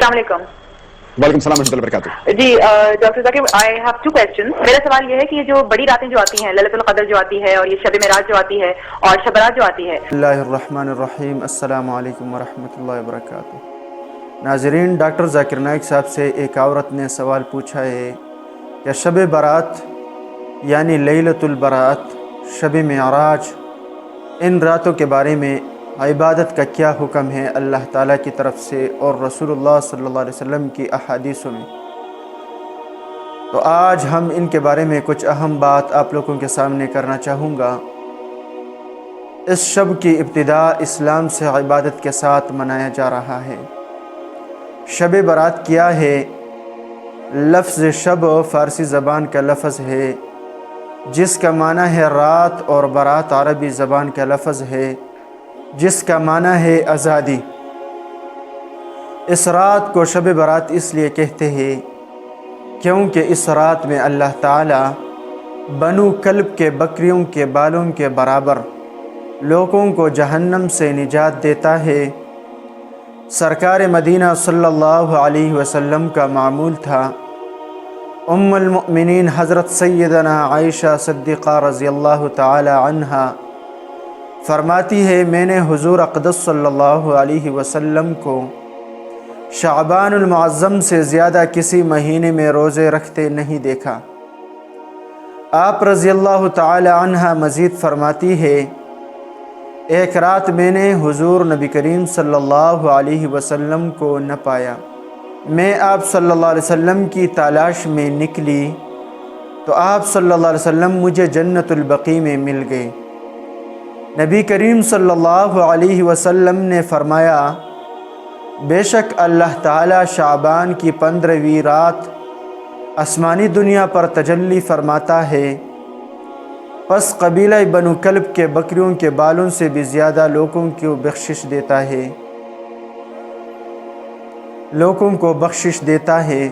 السلام علیکم۔ وعلیکم السلام ورحمۃ اللہ وبرکاتہ۔ جی doctor Zakir, I have to question. میرا سوال یہ ہے کہ یہ جو بڑی راتیں جو آتی ہیں، للیلۃ القدر جو آتی ہے، اور یہ شب معراج جو آتی ہے، اور شب برات جو آتی ہے۔ بسم اللہ الرحمن الرحیم۔ السلام علیکم ورحمۃ اللہ وبرکاتہ۔ ناظرین، ڈاکٹر ذاکر نائک صاحب سے ایک عورت نے سوال پوچھا ہے کہ شب برات یعنی لیلۃ البرات، شب معراج، ان راتوں کے بارے میں عبادت کا کیا حکم ہے اللہ تعالیٰ کی طرف سے اور رسول اللہ صلی اللہ علیہ وسلم کی احادیثوں میں؟ تو آج ہم ان کے بارے میں کچھ اہم بات آپ لوگوں کے سامنے کرنا چاہوں گا۔ اس شب کی ابتدا اسلام سے عبادت کے ساتھ منایا جا رہا ہے۔ شب برات کیا ہے؟ لفظ شب فارسی زبان کا لفظ ہے جس کا معنی ہے رات، اور برات عربی زبان کا لفظ ہے جس کا معنی ہے آزادی۔ اس رات کو شب برات اس لیے کہتے ہیں کیونکہ اس رات میں اللہ تعالیٰ بنو کلب کے بکریوں کے بالوں کے برابر لوگوں کو جہنم سے نجات دیتا ہے۔ سرکار مدینہ صلی اللہ علیہ وسلم کا معمول تھا۔ ام المؤمنین حضرت سیدنا عائشہ صدیقہ رضی اللہ تعالی عنہا فرماتی ہے، میں نے حضور اقدس صلی اللہ علیہ وسلم کو شعبان المعظم سے زیادہ کسی مہینے میں روزے رکھتے نہیں دیکھا۔ آپ رضی اللہ تعالی عنہ مزید فرماتی ہے، ایک رات میں نے حضور نبی کریم صلی اللہ علیہ وسلم کو نہ پایا۔ میں آپ صلی اللہ علیہ وسلم کی تلاش میں نکلی تو آپ صلی اللہ علیہ وسلم مجھے جنت البقیع میں مل گئے۔ نبی کریم صلی اللہ علیہ وسلم نے فرمایا، بے شک اللہ تعالیٰ شعبان کی 15ویں رات آسمانی دنیا پر تجلی فرماتا ہے، پس قبیلہ بنو کلب کے بکریوں کے بالوں سے بھی زیادہ لوگوں کو بخشش دیتا ہے۔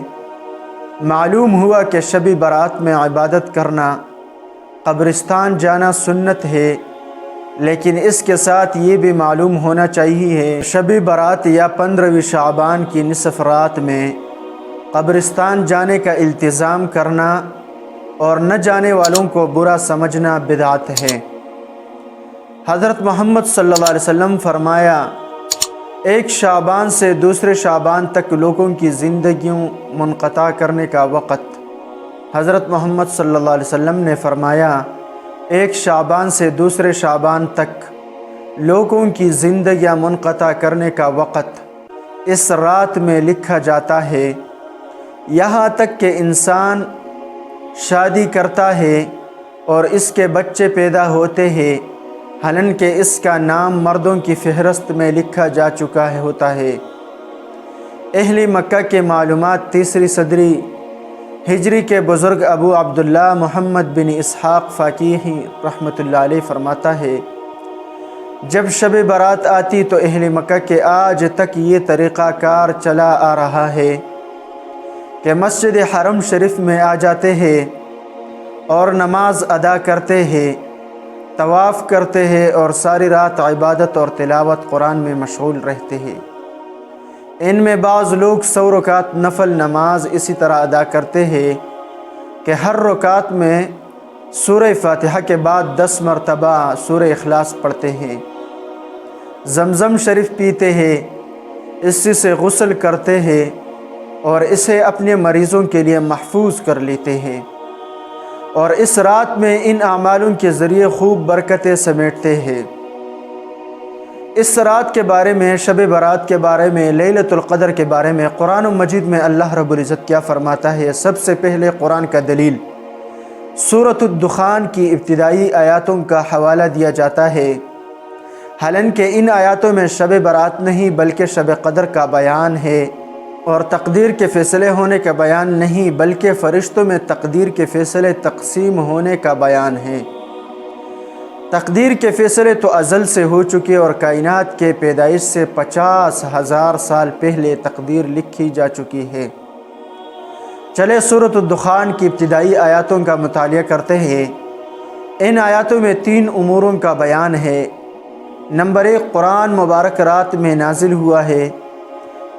معلوم ہوا کہ شب برات میں عبادت کرنا، قبرستان جانا سنت ہے، لیکن اس کے ساتھ یہ بھی معلوم ہونا چاہیے شب برات یا 15ویں شعبان کی نصف رات میں قبرستان جانے کا التزام کرنا اور نہ جانے والوں کو برا سمجھنا بدعت ہے۔ حضرت محمد صلی اللہ علیہ وسلم فرمایا، ایک شعبان سے دوسرے شعبان تک لوگوں کی زندگیوں منقطع کرنے کا وقت۔ حضرت محمد صلی اللہ علیہ وسلم نے فرمایا، ایک شعبان سے دوسرے شعبان تک لوگوں کی زندگیاں منقطع کرنے کا وقت اس رات میں لکھا جاتا ہے، یہاں تک کہ انسان شادی کرتا ہے اور اس کے بچے پیدا ہوتے ہیں، حالانکہ اس کا نام مردوں کی فہرست میں لکھا جا چکا ہوتا ہے۔ اہل مکہ کے معلومات 3 صدی ہجری کے بزرگ ابو عبداللہ محمد بن اسحاق فقیہی رحمۃ اللہ علیہ فرماتا ہے، جب شب برات آتی تو اہل مکہ کے آج تک یہ طریقہ کار چلا آ رہا ہے کہ مسجد حرم شریف میں آ جاتے ہیں اور نماز ادا کرتے ہیں، طواف کرتے ہیں اور ساری رات عبادت اور تلاوت قرآن میں مشغول رہتے ہیں۔ ان میں بعض لوگ 100 رکعت نفل نماز اسی طرح ادا کرتے ہیں کہ ہر رکعت میں سورہ فاتحہ کے بعد 10 مرتبہ سورہ اخلاص پڑھتے ہیں، زمزم شریف پیتے ہیں، اسی سے غسل کرتے ہیں اور اسے اپنے مریضوں کے لیے محفوظ کر لیتے ہیں، اور اس رات میں ان اعمالوں کے ذریعے خوب برکتیں سمیٹتے ہیں۔ اس رات کے بارے میں، شب برات کے بارے میں، لیلۃ القدر کے بارے میں قرآن مجید میں اللہ رب العزت کیا فرماتا ہے؟ سب سے پہلے قرآن کا دلیل سورۃ الدخان کی ابتدائی آیاتوں کا حوالہ دیا جاتا ہے، حالانکہ ان آیاتوں میں شب برات نہیں بلکہ شب قدر کا بیان ہے، اور تقدیر کے فیصلے ہونے کا بیان نہیں بلکہ فرشتوں میں تقدیر کے فیصلے تقسیم ہونے کا بیان ہے۔ تقدیر کے فیصلے تو ازل سے ہو چکے اور کائنات کے پیدائش سے 50,000 سال پہلے تقدیر لکھی جا چکی ہے۔ چلے سورۃ الدخان کی ابتدائی آیاتوں کا مطالعہ کرتے ہیں۔ ان آیاتوں میں 3 اموروں کا بیان ہے۔ نمبر 1، قرآن مبارک رات میں نازل ہوا ہے۔